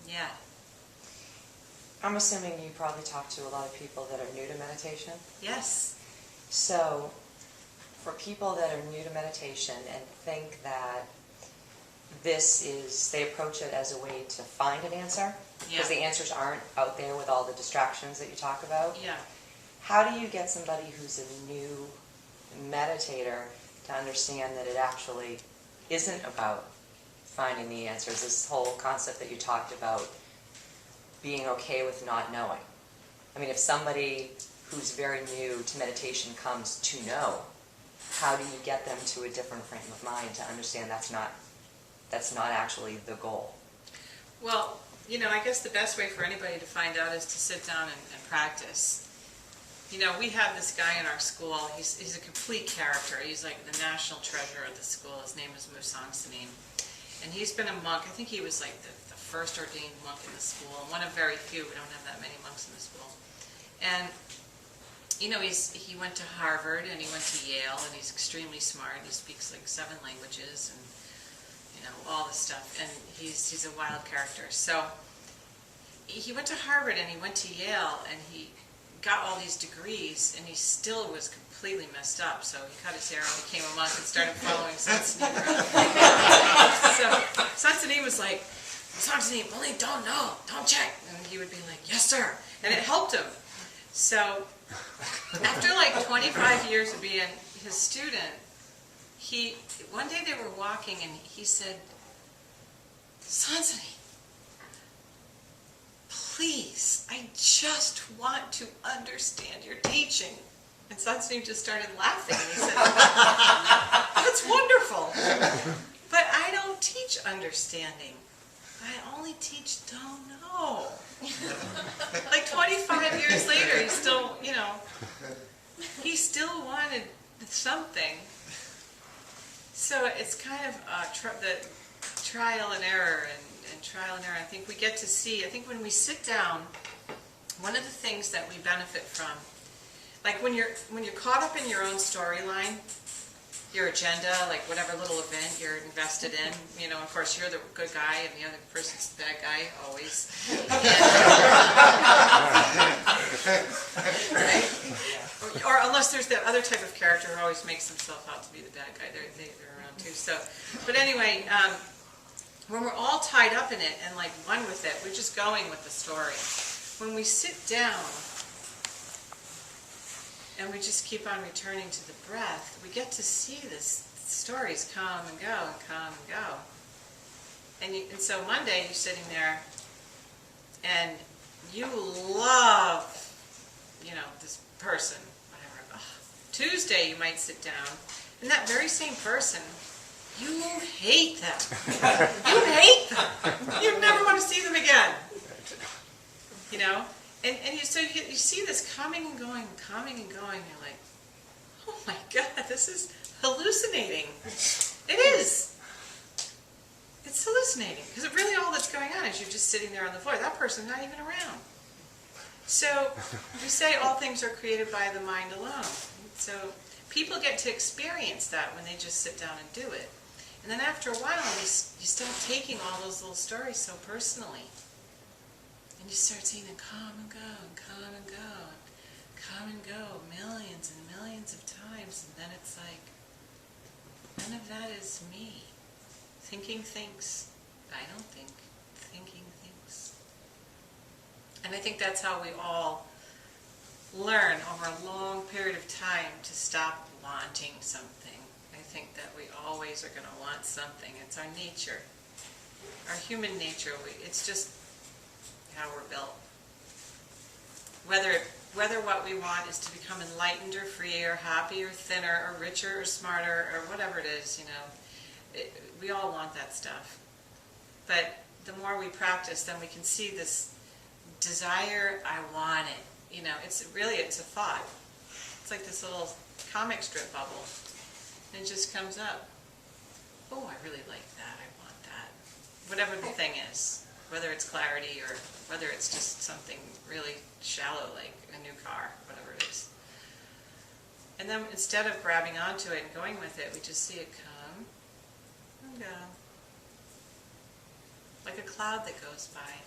Yeah. I'm assuming you probably talk to a lot of people that are new to meditation. Yes. So, for people that are new to meditation and think that they approach it as a way to find an answer, because the answers aren't out there with all the distractions that you talk about. Yeah. How do you get somebody who's a new meditator to understand that it actually isn't about finding the answers, this whole concept that you talked about, being okay with not knowing? I mean, if somebody who's very new to meditation comes to know, how do you get them to a different frame of mind to understand that's not actually the goal? Well, I guess the best way for anybody to find out is to sit down and practice. We have this guy in our school. He's a complete character. He's like the national treasure of the school. His name is Musang Sanim. And he's been a monk. I think he was like the first ordained monk in the school, and one of very few. We don't have that many monks in the school. And, he went to Harvard, and he went to Yale, and he's extremely smart. He speaks like 7 languages, and, all this stuff. And he's a wild character. So he went to Harvard, and he went to Yale, and he got all these degrees, and he still was completely messed up. So he cut his hair and became a monk and started following Sant Sanim around. So Sant Sanim was like, Sant Sanim, only don't know, don't check. And he would be like, yes, sir. And it helped him. So after like 25 years of being his student, one day they were walking, and he said, Sant Sanim, please, I just want to understand your teaching. And Sant Sanim just started laughing, and he said, that's wonderful, but I don't teach understanding. I only teach don't know. Like 25 years later, he still wanted something. So it's kind of the trial and error and trial and error. I think we get to see, I think when we sit down, one of the things that we benefit from, like when you're caught up in your own storyline, your agenda, like whatever little event you're invested in, of course you're the good guy and the other person's the bad guy, always. Right? Or unless there's that other type of character who always makes himself out to be the bad guy. They're around too. So, but anyway, when we're all tied up in it and like one with it, we're just going with the story. When we sit down and we just keep on returning to the breath, we get to see this stories come and go and come and go. And so Monday you're sitting there and you love, this person, whatever. Ugh. Tuesday you might sit down and that very same person, you hate them. You hate them. You never want to see them again. So you see this coming and going, you're like, oh my God, this is hallucinating. It is. It's hallucinating. Because really all that's going on is you're just sitting there on the floor. That person's not even around. So we say all things are created by the mind alone. So people get to experience that when they just sit down and do it. And then after a while, you start taking all those little stories so personally. And you start seeing them come and go, and come and go, and come and go, millions and millions of times. And then it's like, none of that is me. Thinking thinks. I don't think. Thinking thinks. And I think that's how we all learn over a long period of time to stop wanting something. I think that we always are going to want something. It's our nature. Our human nature. It's just how we're built. Whether what we want is to become enlightened or free or happy or thinner or richer or smarter or whatever it is, we all want that stuff. But the more we practice, then we can see this desire, I want it. It's a thought. It's like this little comic strip bubble. And it just comes up. Oh, I really like that. I want that. Whatever the thing is. Whether it's clarity or whether it's just something really shallow like a new car, whatever it is. And then instead of grabbing onto it and going with it, we just see it come and go. Like a cloud that goes by.